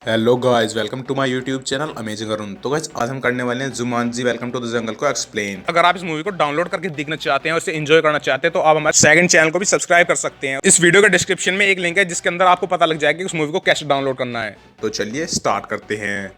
Hello guys, welcome to my YouTube channel amazing Arun. तो guys आज हम करने वाले हैं Jumanji welcome to the jungle को एक्सप्लेन। अगर आप इस मूवी को डाउनलोड करके देखना चाहते हैं और इसे एंजॉय करना चाहते हैं तो आप हमारे सेकंड चैनल को भी सब्सक्राइब कर सकते हैं। इस वीडियो के डिस्क्रिप्शन में एक लिंक है जिसके अंदर आपको पता लग जाएगा कि उस मूवी को कैसे डाउनलोड करना है। तो चलिए स्टार्ट करते हैं।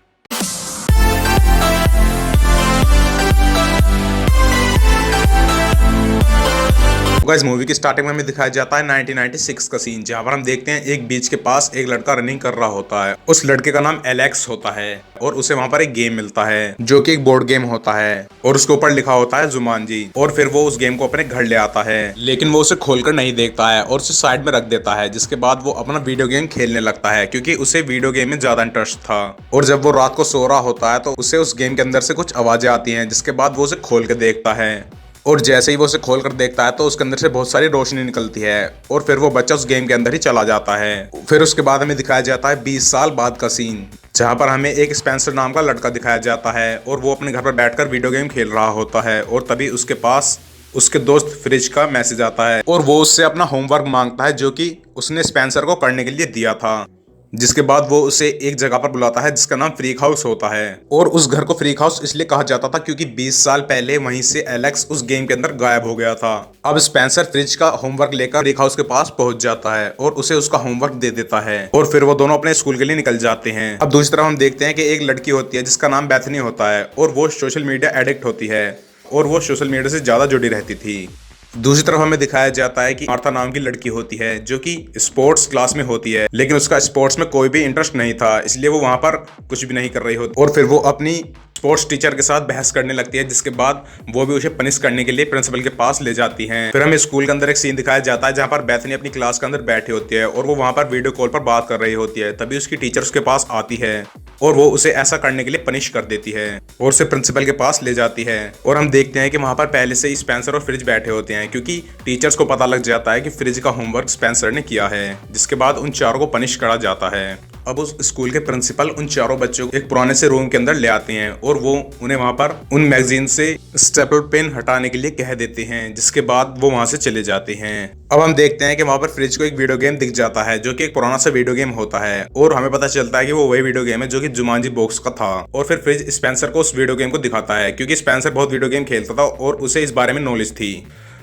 गाइस मूवी की स्टार्टिंग में हमें दिखाया जाता है 1996 का सीन, जहां पर हम देखते हैं एक बीच के पास एक लड़का रनिंग कर रहा होता है। उस लड़के का नाम एलेक्स होता है और उसे वहां पर एक गेम मिलता है जो कि एक बोर्ड गेम होता है और उसके ऊपर लिखा होता है जुमांजी। और फिर वो उस गेम को अपने घर ले आता है, लेकिन वो उसे खोलकर नहीं देखता है और उसे साइड में रख देता है। जिसके बाद वो अपना वीडियो गेम खेलने लगता है क्योंकि उसे वीडियो गेम में ज्यादा इंटरेस्ट था। और जब वो रात को सो रहा होता है तो उसे उस गेम के अंदर से कुछ आवाजें आती हैं, जिसके बाद वो उसे खोल के देखता है। और जैसे ही वो उसे खोल कर देखता है तो उसके अंदर से बहुत सारी रोशनी निकलती है और फिर वो बच्चा उस गेम के अंदर ही चला जाता है। फिर उसके बाद हमें दिखाया जाता है 20 साल बाद का सीन, जहां पर हमें एक स्पेंसर नाम का लड़का दिखाया जाता है और वो अपने घर पर बैठकर वीडियो गेम खेल रहा होता है। और तभी उसके पास उसके दोस्त फ्रिज का मैसेज आता है और वो उससे अपना होमवर्क मांगता है जो कि उसने स्पेंसर को करने के लिए दिया था। जिसके बाद वो उसे एक जगह पर बुलाता है जिसका नाम फ्रीक हाउस होता है। और उस घर को फ्रीक हाउस इसलिए कहा जाता था क्योंकि 20 साल पहले वहीं से एलेक्स उस गेम के अंदर गायब हो गया था। अब स्पेंसर फ्रिज का होमवर्क लेकर फ्रीक हाउस के पास पहुंच जाता है और उसे उसका होमवर्क दे देता है और फिर वो दोनों अपने स्कूल के लिए निकल जाते हैं। अब दूसरी तरफ हम देखते हैं कि एक लड़की होती है जिसका नाम बेथनी होता है और वो सोशल मीडिया एडिक्ट होती है और वो सोशल मीडिया से ज्यादा जुड़ी रहती थी। दूसरी तरफ हमें दिखाया जाता है कि मार्था नाम की लड़की होती है जो कि स्पोर्ट्स क्लास में होती है, लेकिन उसका स्पोर्ट्स में कोई भी इंटरेस्ट नहीं था, इसलिए वो वहां पर कुछ भी नहीं कर रही होती। और फिर वो अपनी स्पोर्ट्स टीचर के साथ बहस करने लगती है, जिसके बाद वो भी उसे पनिश करने के लिए प्रिंसिपल के पास ले जाती हैं। फिर हमें स्कूल के अंदर एक सीन दिखाया जाता है जहां पर बेथनी अपनी क्लास के अंदर बैठी होती है और वो वहां पर वीडियो कॉल पर बात कर रही होती है। तभी उसकी टीचर उसके पास आती है और वो उसे ऐसा करने के लिए पनिश कर देती है और उसे प्रिंसिपल के पास ले जाती है। और हम देखते हैं कि वहां पर पहले से ही स्पेंसर और फ्रिज बैठे होते हैं क्योंकि टीचर्स को पता लग जाता है कि फ्रिज का होमवर्क स्पेंसर ने किया है। जिसके बाद उन चारों को पनिश करा जाता है। अब उस स्कूल के प्रिंसिपल उन चारों बच्चों को एक पुराने से रूम के अंदर ले आते हैं और वो उन्हें वहां पर उन मैगजीन से स्टेपल पेन हटाने के लिए कह देते हैं, जिसके बाद वो वहां से चले जाते हैं। अब हम देखते हैं कि वहां पर फ्रिज को एक वीडियो गेम दिख जाता है जो कि एक पुराना सा वीडियो गेम होता है और हमें पता चलता है कि वो वही वीडियो गेम है जो कि जुमांजी बॉक्स का था। और फिर फ्रिज स्पेंसर को उस वीडियो गेम को दिखाता है क्योंकि स्पेंसर बहुत वीडियो गेम खेलता था और उसे इस बारे में नॉलेज थी।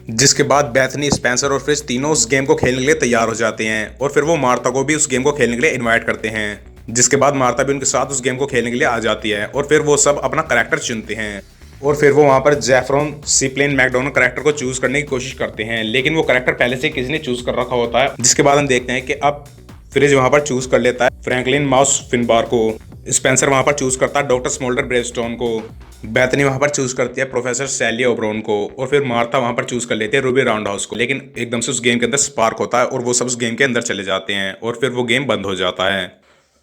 जिसके बाद बेथनी, स्पेंसर और फ्रिज तीनों उस गेम को खेलने के लिए तैयार हो जाते हैं और फिर वो मार्था को भी उस गेम को खेलने के लिए इनवाइट करते हैं। जिसके बाद मार्था भी उनके साथ उस गेम को खेलने के लिए आ जाती है और फिर वो सब अपना कैरेक्टर चुनते हैं और फिर वो वहां पर जेफरॉन सीप्लेन मैकडोनल्ड कैरेक्टर को चूज करने की कोशिश करते हैं, लेकिन वो कैरेक्टर पहले से किसी ने चूज कर रखा होता है। जिसके बाद हम देखते हैं कि अब फ्रिज वहां पर चूज कर लेता है फ्रैंकलिन माउस फिनबार को, स्पेंसर वहां पर चूज करता है डॉक्टर स्मोल्डर ब्रेवस्टोन को, बेथनी वहां पर चूज करती है प्रोफेसर सैली ओब्रोन को और फिर मार्था वहां पर चूज कर लेती है रूबी राउंडहाउस को। लेकिन एकदम से उस गेम के अंदर स्पार्क होता है और वो सब उस गेम के अंदर चले जाते हैं और फिर वो गेम बंद हो जाता है।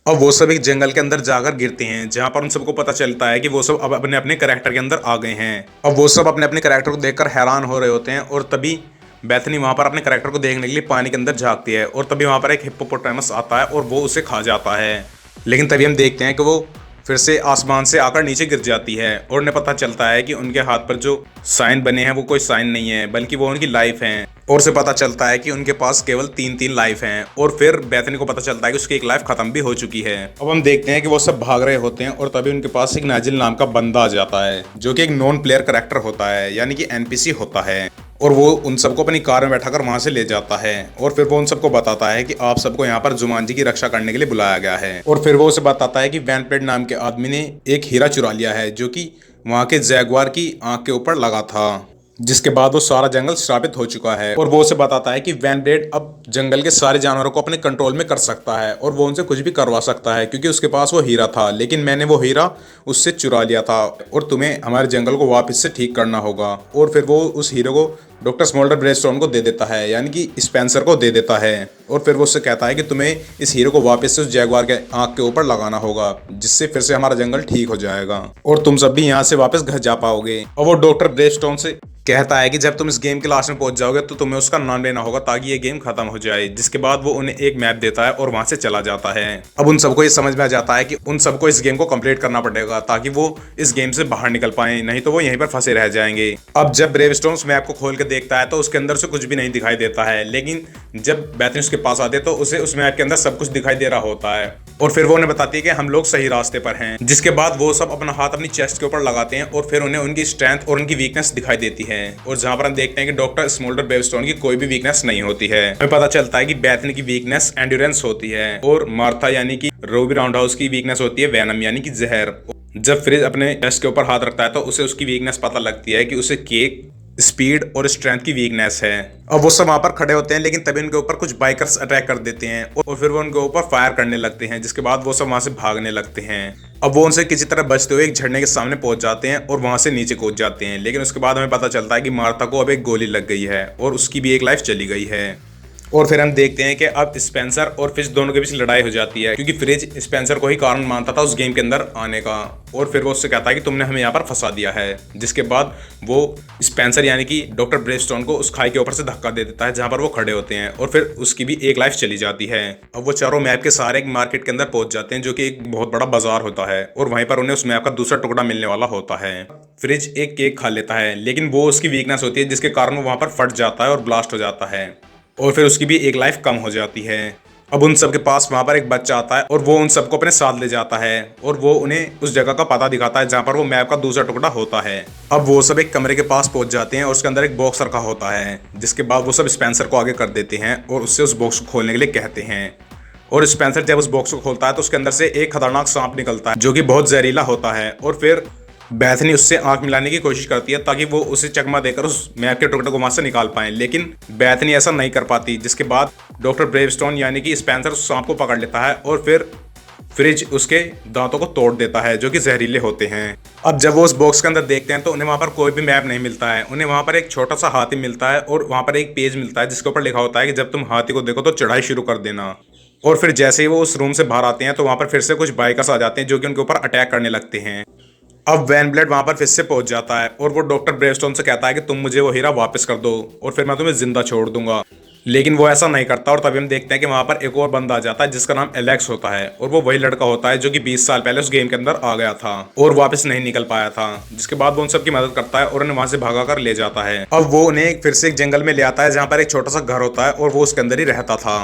अब वो सब एक जंगल के अंदर जाकर गिरते हैं जहां पर उन सबको पता चलता है कि वो सब अब अपने अपने कैरेक्टर के अंदर आ गए हैं। अब वो सब अपने अपने कैरेक्टर को देखकर हैरान हो रहे होते हैं और तभी बेथनी वहां पर अपने कैरेक्टर को देखने के लिए पानी के अंदर झांकती है और तभी वहां पर एक हिप्पोपोटामस आता है और वो उसे खा जाता है। लेकिन तभी हम देखते हैं कि वो फिर से आसमान से आकर नीचे गिर जाती है और उन्हें पता चलता है कि उनके हाथ पर जो साइन बने हैं वो कोई साइन नहीं है बल्कि वो उनकी लाइफ है। और उसे पता चलता है कि उनके पास केवल 3-3 लाइफ हैं और फिर बेथनी को पता चलता है कि उसकी एक लाइफ खत्म भी हो चुकी है। अब हम देखते हैं कि वो सब भाग रहे होते हैं और तभी उनके पास एक नाजिल नाम का बंदा आ जाता है जो कि एक नॉन प्लेयर कैरेक्टर होता है, यानी कि एनपीसी होता है। और वो उन सबको अपनी कार में बैठाकर वहां से ले जाता है और फिर वो उन सबको बताता है कि आप सबको यहाँ पर जुमांजी की रक्षा करने के लिए बुलाया गया है। और फिर वो उसे बताता है कि वैन प्लेट नाम के आदमी ने एक हीरा चुरा लिया है जो कि वहां के जैगवार की आंख के ऊपर लगा था। जिसके बाद वो सारा जंगल श्रापित हो चुका है और वो उसे बताता है कि वैन ब्लेड अब जंगल के सारे जानवरों को अपने कंट्रोल में कर सकता है और वो उनसे कुछ भी करवा सकता है क्योंकि उसके पास वो हीरा था, लेकिन मैंने वो हीरा उससे चुरा लिया था और तुम्हें हमारे जंगल को वापस से ठीक करना होगा। और फिर वो उस हीरो को डॉक्टर स्मोल्डर ब्रेवस्टोन को दे देता है, यानी कि स्पेंसर को दे देता है। और फिर वो उससे कहता है कि तुम्हें इस हीरो को वापस से उस जैगवार के आंख के ऊपर लगाना होगा जिससे फिर से हमारा जंगल ठीक हो जाएगा और तुम सब भी यहाँ से वापस घर जा पाओगे। और वो डॉक्टर ब्रेवस्टोन से कहता है कि जब तुम इस गेम के लास्ट में पहुंच जाओगे तो तुम्हें उसका नाम लेना होगा ताकि ये गेम खत्म हो जाए। जिसके बाद वो उन्हें एक मैप देता है और वहां से चला जाता है। अब उन सबको ये समझ में आ जाता है कि उन सबको इस गेम को कंप्लीट करना पड़ेगा ताकि वो इस गेम से बाहर निकल पाए, नहीं तो वो यहीं पर फंसे रह जाएंगे। अब जब ब्रेवस्टोन उस मैप को खोल के देखता है तो उसके अंदर से कुछ भी नहीं दिखाई देता है, लेकिन जब बेथनी उसके पास आते तो उसे उस मैप के अंदर सब कुछ दिखाई दे रहा होता है और फिर वो उन्हें बताती है कि हम लोग सही रास्ते पर हैं। जिसके बाद वो सब अपना हाथ अपनी चेस्ट के ऊपर लगाते हैं और फिर उन्हें उनकी स्ट्रेंथ और उनकी वीकनेस दिखाई देती है। और जहां पर हम देखते हैं कि डॉक्टर स्मोल्डर ब्रेवस्टोन की कोई भी वीकनेस नहीं होती है। हमें पता चलता है कि बेथनी की वीकनेस एंड्योरेंस होती है और मार्था यानी कि रूबी राउंडहाउस की वीकनेस होती है वेनम यानी कि जहर। जब फ्रिज अपने चेस्ट के ऊपर हाथ रखता है तो उसे उसकी वीकनेस पता लगती है कि उसे केक, स्पीड और स्ट्रेंथ की वीकनेस है। अब वो सब वहां पर खड़े होते हैं, लेकिन तभी उनके ऊपर कुछ बाइकर्स अटैक कर देते हैं और फिर वो उनके ऊपर फायर करने लगते हैं। जिसके बाद वो सब वहां से भागने लगते हैं। अब वो उनसे किसी तरह बचते हुए एक झरने के सामने पहुंच जाते हैं और वहां से नीचे कूद जाते हैं। लेकिन उसके बाद हमें पता चलता है कि मार्था को अब एक गोली लग गई है और उसकी भी एक लाइफ चली गई है। और फिर हम देखते हैं कि अब स्पेंसर और फिश दोनों के बीच लड़ाई हो जाती है, क्योंकि फ्रिज स्पेंसर को ही कारण मानता था उस गेम के अंदर आने का। और फिर वो उससे कहता है कि तुमने हमें यहाँ पर फंसा दिया है। जिसके बाद वो स्पेंसर यानी कि डॉक्टर ब्रेवस्टोन को उस खाई के ऊपर से धक्का दे देता है जहां पर वो खड़े होते हैं और फिर उसकी भी एक लाइफ चली जाती है। अब वो चारों मैप के सहारे एक मार्केट के अंदर पहुंच जाते हैं, जो कि एक बहुत बड़ा बाजार होता है और वहीं पर उन्हें उस मैप का दूसरा टुकड़ा मिलने वाला होता है। फ्रिज एक केक खा लेता है, लेकिन वो उसकी वीकनेस होती है जिसके कारण वो वहां पर फट जाता है और ब्लास्ट हो जाता है और फिर उसकी भी एक लाइफ कम हो जाती है। अब उन सब के पास वहां पर एक बच्चा आता है और वो उन सबको अपने साथ ले जाता है और वो उन्हें उस जगह का पता दिखाता है जहां पर वो मैप का दूसरा टुकड़ा होता है। अब वो सब एक कमरे के पास पहुंच जाते हैं और उसके अंदर एक बॉक्स रखा होता है। जिसके बाद वो सब स्पेंसर को आगे कर देते हैं और उससे उस बॉक्स को खोलने के लिए कहते हैं। और स्पेंसर जब उस बॉक्स को खोलता है तो उसके अंदर से एक खतरनाक सांप निकलता है जो कि बहुत जहरीला होता है। और फिर बेथनी उससे आंख मिलाने की कोशिश करती है ताकि वो उसे चकमा देकर उस मैप के टुकड़े को वहां से निकाल पाए, लेकिन बेथनी ऐसा नहीं कर पाती। जिसके बाद डॉक्टर ब्रेवस्टोन यानी कि स्पेंसर उस सांप को पकड़ लेता है और फिर फ्रिज उसके दांतों को तोड़ देता है जो कि जहरीले होते हैं। अब जब वो उस बॉक्स के अंदर देखते हैं तो उन्हें वहां पर कोई भी मैप नहीं मिलता है। उन्हें वहां पर एक छोटा सा हाथी मिलता है और वहां पर एक पेज मिलता है जिसके ऊपर लिखा होता है कि जब तुम हाथी को देखो तो चढ़ाई शुरू कर देना। और फिर जैसे ही वो उस रूम से बाहर आते हैं तो वहां पर फिर से कुछ बाइकर्स आ जाते हैं जो कि उनके ऊपर अटैक करने लगते हैं। अब वैन ब्लेड वहां पर फिर से पहुंच जाता है और वो डॉक्टर ब्रेवस्टोन से कहता है कि तुम मुझे वो हीरा वापस कर दो और फिर मैं तुम्हें जिंदा छोड़ दूंगा। लेकिन वो ऐसा नहीं करता और तभी हम देखते हैं कि वहां पर एक और बंदा आ जाता है जिसका नाम एलेक्स होता है और वो वही लड़का होता है जो कि 20 साल पहले उस गेम के अंदर आ गया था और वापस नहीं निकल पाया था। जिसके बाद वो उन सबकी मदद करता है और उन्हें वहां से भगा कर ले जाता है। अब वो उन्हें फिर से एक जंगल में ले आता है जहां पर एक छोटा सा घर होता है और वो उसके अंदर ही रहता था।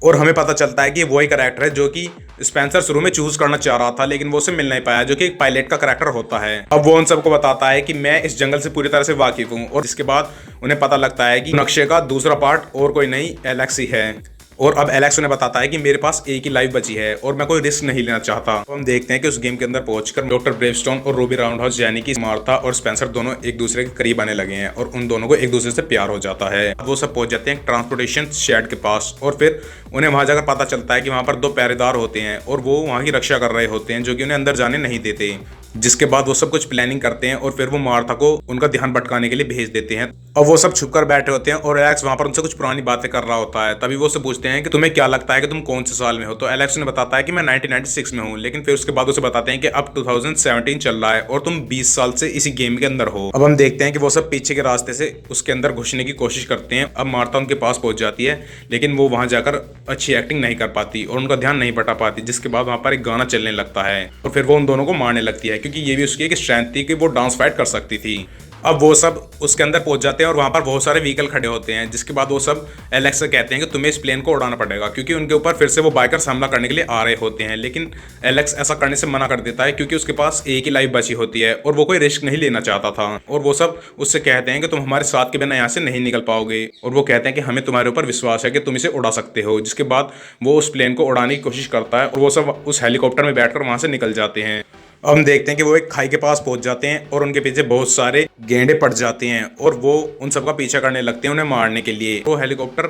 और हमें पता चलता है कि वही कैरेक्टर है जो कि स्पेंसर शुरू में चूज करना चाह रहा था, लेकिन वो उसे मिल नहीं पाया, जो कि एक पायलट का कैरेक्टर होता है। अब वो उन सबको बताता है कि मैं इस जंगल से पूरी तरह से वाकिफ हूँ और इसके बाद उन्हें पता लगता है कि नक्शे का दूसरा पार्ट और कोई नहीं एलेक्स ही है। और अब एलेक्स उन्हें बताता है कि मेरे पास एक ही लाइफ बची है और मैं कोई रिस्क नहीं लेना चाहता। तो हम देखते हैं कि उस गेम के अंदर पहुंचकर डॉक्टर ब्रेवस्टोन और रूबी राउंडहाउस यानी कि मार्था और स्पेंसर दोनों एक दूसरे के करीब आने लगे हैं और उन दोनों को एक दूसरे से प्यार हो जाता है। अब वो सब पहुंच जाते हैं ट्रांसपोर्टेशन शेड के पास और फिर उन्हें वहां जाकर पता चलता है कि वहां पर 2 पहरेदार होते हैं और वो वहां की रक्षा कर रहे होते हैं जो कि उन्हें अंदर जाने नहीं देते। जिसके बाद वो सब कुछ प्लानिंग करते हैं और फिर वो मार्था को उनका ध्यान भटकाने के लिए भेज देते हैं। अब वो सब छुपकर बैठे होते हैं और एलेक्स वहां पर उनसे कुछ पुरानी बातें कर रहा होता है। तभी वो उससे पूछते हैं कि तुम्हें क्या लगता है कि तुम कौन से साल में हो। तो एलेक्स ने बताता है कि मैं 1996 में हूँ, लेकिन फिर उसके बाद उसे बताते हैं कि अब 2017 चल रहा है और तुम 20 साल से इसी गेम के अंदर हो। अब हम देखते हैं कि वो सब पीछे के रास्ते से उसके अंदर घुसने की कोशिश करते हैं। अब मार्था उनके पास पहुंच जाती है, लेकिन वो वहां जाकर अच्छी एक्टिंग नहीं कर पाती और उनका ध्यान नहीं बटा पाती। जिसके बाद वहां पर एक गाना चलने लगता है और फिर वो उन दोनों को मारने लगती है, क्योंकि ये भी उसकी एक स्ट्रेंथ थी कि वो डांस फाइट कर सकती थी। अब वो सब उसके अंदर पहुंच जाते हैं और वहां पर बहुत सारे व्हीकल खड़े होते हैं। जिसके बाद वो सब एलेक्स से कहते हैं कि तुम्हें इस प्लेन को उड़ाना पड़ेगा, क्योंकि उनके ऊपर फिर से वो बाइकर्स हमला करने के लिए आ रहे होते हैं। लेकिन एलेक्स ऐसा करने से मना कर देता है क्योंकि उसके पास एक ही लाइफ बची होती है और वो कोई रिस्क नहीं लेना चाहता था। और वो सब उससे कहते हैं कि तुम हमारे साथ के बिना यहाँ से नहीं निकल पाओगे और वो कहते हैं कि हमें तुम्हारे ऊपर विश्वास है कि तुम इसे उड़ा सकते हो। जिसके बाद वो उस प्लेन को उड़ाने की कोशिश करता है और वो सब उस हेलीकॉप्टर में बैठकर वहां से निकल जाते हैं। अब हम देखते हैं कि वो एक खाई के पास पहुंच जाते हैं और उनके पीछे बहुत सारे गैंडे पड़ जाते हैं और वो उन सबका पीछा करने लगते हैं उन्हें मारने के लिए। वो हेलीकॉप्टर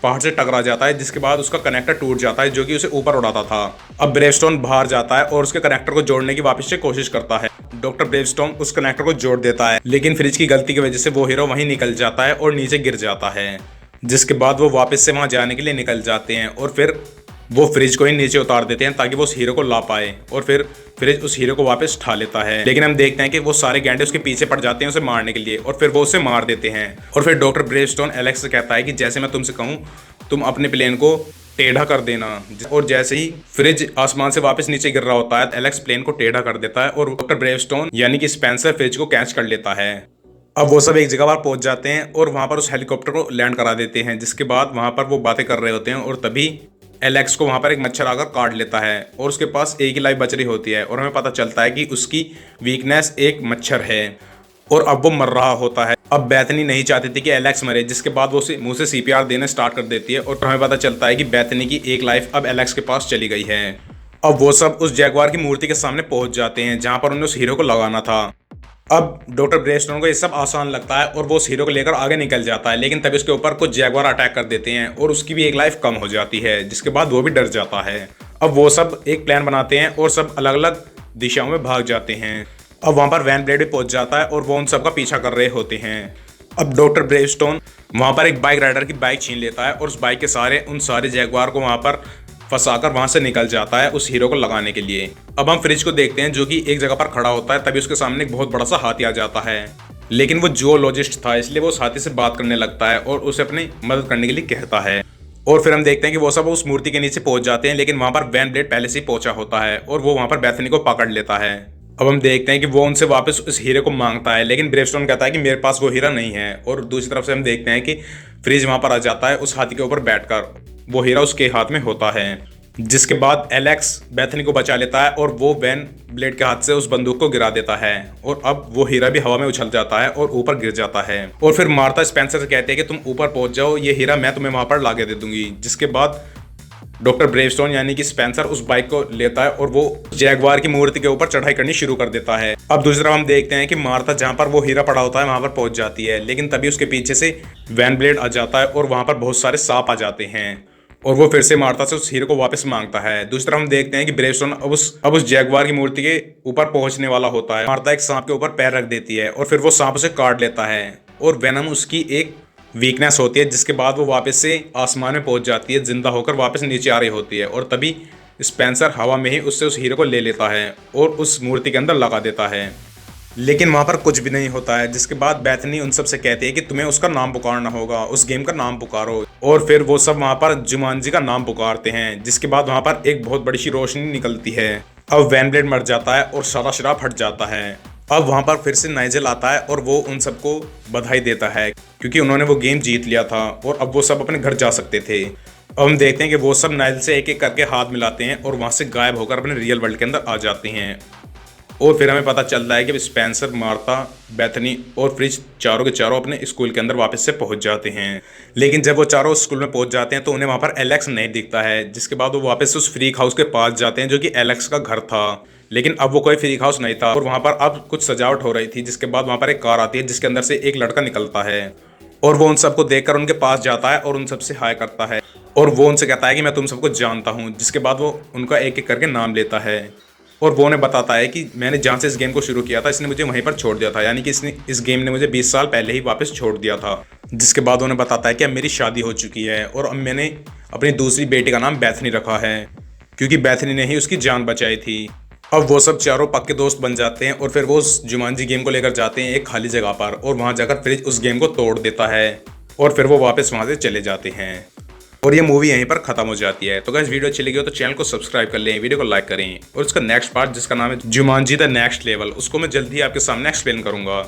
पहाड़ से टकरा जाता है, जिसके बाद उसका कनेक्टर टूट जाता है जो कि उसे ऊपर उड़ाता था। अब ब्रेवस्टोन बाहर जाता है और उसके कनेक्टर को जोड़ने की वापस से कोशिश करता है। डॉक्टर ब्रेवस्टोन उस कनेक्टर को जोड़ देता है, लेकिन फ्रिज की गलती की वजह से वो हीरो वहीं निकल जाता है और नीचे गिर जाता है। जिसके बाद वो वापस से वहां जाने के लिए निकल जाते हैं और फिर वो फ्रिज को ही नीचे उतार देते हैं ताकि वो उस हीरो को ला पाए और फिर फ्रिज उस हीरो को वापस उठा लेता है। लेकिन हम देखते हैं कि वो सारे गैंडे उसके पीछे पड़ जाते हैं उसे मारने के लिए और फिर वो उसे मार देते हैं। और फिर डॉक्टर ब्रेवस्टोन एलेक्स से कहता है कि जैसे मैं तुमसे कहूँ तुम अपने प्लेन को टेढ़ा कर देना। और जैसे ही फ्रिज आसमान से वापस नीचे गिर रहा होता है, एलेक्स प्लेन को टेढ़ा कर देता है और डॉक्टर ब्रेवस्टोन यानी कि स्पेंसर फ्रिज को कैच कर लेता है। अब वो सब एक जगह पर पहुंच जाते हैं और वहां पर उस हेलीकॉप्टर को लैंड करा देते हैं। जिसके बाद वहां पर वो बातें कर रहे होते हैं और तभी एलेक्स को वहां पर एक मच्छर आकर काट लेता है और उसके पास एक ही लाइफ बच रही होती है और हमें पता चलता है कि उसकी वीकनेस एक मच्छर है और अब वो मर रहा होता है। अब बेथनी नहीं चाहती थी कि एलेक्स मरे, जिसके बाद वो मुंह से सीपीआर देने स्टार्ट कर देती है और हमें पता चलता है कि बेथनी की एक लाइफ अब एलेक्स के पास चली गई है। अब वो सब उस जैगवार की मूर्ति के सामने पहुंच जाते हैं जहां पर उन्हें उस हीरो को लगाना था। अब डॉक्टर ब्रेवस्टोन को ये सब आसान लगता है और वो उस हीरो को लेकर आगे निकल जाता है, लेकिन तभी उसके ऊपर कुछ जैगवार अटैक कर देते हैं और उसकी भी एक लाइफ कम हो जाती है, जिसके बाद वो भी डर जाता है। अब वो सब एक प्लान बनाते हैं और सब अलग अलग दिशाओं में भाग जाते हैं। अब वहां पर वैन ब्लेड भी पहुंच जाता है और वो उन सबका पीछा कर रहे होते हैं। अब डॉक्टर ब्रेवस्टोन वहां पर एक बाइक राइडर की बाइक छीन लेता है और उस बाइक के सहारे उन सारे जैगवार को वहां पर फंसाकर वहां से निकल जाता है उस हीरो को लगाने के लिए। अब हम फ्रिज को देखते हैं जो कि एक जगह पर खड़ा होता है, तभी उसके सामने एक बहुत बड़ा सा हाथी आ जाता है, लेकिन वो जूलॉजिस्ट था इसलिए वो उस हाथी से बात करने लगता है और उसे अपनी मदद करने के लिए कहता है। और फिर हम देखते हैं कि वो सब उस मूर्ति के नीचे पहुंच जाते हैं, लेकिन वहां पर वैन ब्लेड पहले से ही पहुंचा होता है और वो वहां पर बेथनी को पकड़ लेता है। अब हम देखते हैं कि वो उनसे वापस उस हीरे को मांगता है, लेकिन ब्रेवस्टोन कहता है कि मेरे पास वो हीरा नहीं है। और दूसरी तरफ से हम देखते हैं कि फ्रिज वहां पर आ जाता है उस हाथी के ऊपर बैठकर, वो हीरा उसके हाथ में होता है, जिसके बाद एलेक्स बेथनी को बचा लेता है और वो वैन ब्लेड के हाथ से उस बंदूक को गिरा देता है और अब वो हीरा भी हवा में उछल जाता है और ऊपर गिर जाता है। और फिर मार्था स्पेंसर से कहते हैं कि तुम ऊपर पहुंच जाओ, ये हीरा मैं तुम्हें वहां पर लाके दे दूंगी। जिसके बाद डॉक्टर ब्रेवस्टोन यानी कि स्पेंसर उस बाइक को लेता है और वो जैगवार की मूर्ति के ऊपर चढ़ाई करनी शुरू कर देता है। अब दूसरी तरफ हम देखते हैं कि मार्था जहां पर वो हीरा पड़ा होता है वहां पर पहुंच जाती है, लेकिन तभी उसके पीछे से वैन ब्लेड आ जाता है और वहां पर बहुत सारे सांप आ जाते हैं और वो फिर से मार्था से उस हीरो को वापस मांगता है। दूसरी तरफ हम देखते हैं कि ब्रेवस्टोन अब उस जैगवार की मूर्ति के ऊपर पहुंचने वाला होता है। मार्था एक सांप के ऊपर पैर रख देती है और फिर वो सांप उसे काट लेता है और वेनम उसकी एक वीकनेस होती है, जिसके बाद वो वापस से आसमान में पहुंच जाती है, जिंदा होकर वापस नीचे आ रही होती है और तभी स्पेंसर हवा में ही उससे उस हीरो को ले लेता है और उस मूर्ति के अंदर लगा देता है, लेकिन वहां पर कुछ भी नहीं होता है। जिसके बाद बेथनी उन सब से कहती है कि तुम्हें उसका नाम पुकारना होगा, उस गेम का नाम पुकारो। और फिर वो सब वहां पर जुमांजी का नाम पुकारते हैं, जिसके बाद वहां पर एक बहुत बड़ी सी रोशनी निकलती है। अब वैन ब्लेड मर जाता है और सारा शराब हट जाता है। अब वहां पर फिर से नाइजेल आता है और वो उन सबको बधाई देता है क्योंकि उन्होंने वो गेम जीत लिया था और अब वो सब अपने घर जा सकते थे। अब हम देखते हैं कि वो सब नाइजेल से एक एक करके हाथ मिलाते हैं और वहां से गायब होकर अपने रियल वर्ल्ड के अंदर आ जाते हैं। और फिर हमें पता चलता है कि स्पेंसर, मार्था, बेथनी और फ्रिज चारों के चारों अपने स्कूल के अंदर वापस से पहुंच जाते हैं। लेकिन जब वो चारों स्कूल में पहुंच जाते हैं तो उन्हें वहां पर एलेक्स नहीं दिखता है, जिसके बाद वो वापस उस फ्रीक हाउस के पास जाते हैं जो कि एलेक्स का घर था, लेकिन अब वो कोई फ्रीक हाउस नहीं था और वहां पर अब कुछ सजावट हो रही थी। जिसके बाद वहां पर एक कार आती है जिसके अंदर से एक लड़का निकलता है और वो उन सबको देखकर उनके पास जाता है और उन सबसे हाय करता है और वो उनसे कहता है कि मैं तुम सबको जानता हूँ। जिसके बाद वो उनका एक एक करके नाम लेता है और वो उन्हें बताता है कि मैंने जहाँ से इस गेम को शुरू किया था इसने मुझे वहीं पर छोड़ दिया था, यानी कि इस गेम ने मुझे 20 साल पहले ही वापस छोड़ दिया था। जिसके बाद उन्हें बताता है कि अब मेरी शादी हो चुकी है और अब मैंने अपनी दूसरी बेटी का नाम बेथनी रखा है क्योंकि बेथनी ने ही उसकी जान बचाई थी। अब वो सब चारों पक्के दोस्त बन जाते हैं और फिर वो उस जुमांजी गेम को लेकर जाते हैं एक खाली जगह पर और वहाँ जाकर फ्रिज उस गेम को तोड़ देता है और फिर वो वापस वहाँ से चले जाते हैं और ये मूवी यहीं पर खत्म हो जाती है। तो गाइस वीडियो अच्छी लगी हो तो चैनल को सब्सक्राइब कर लें, वीडियो को लाइक करें और इसका नेक्स्ट पार्ट जिसका नाम है जुमांजी द नेक्स्ट लेवल उसको मैं जल्दी ही आपके सामने एक्सप्लेन करूंगा।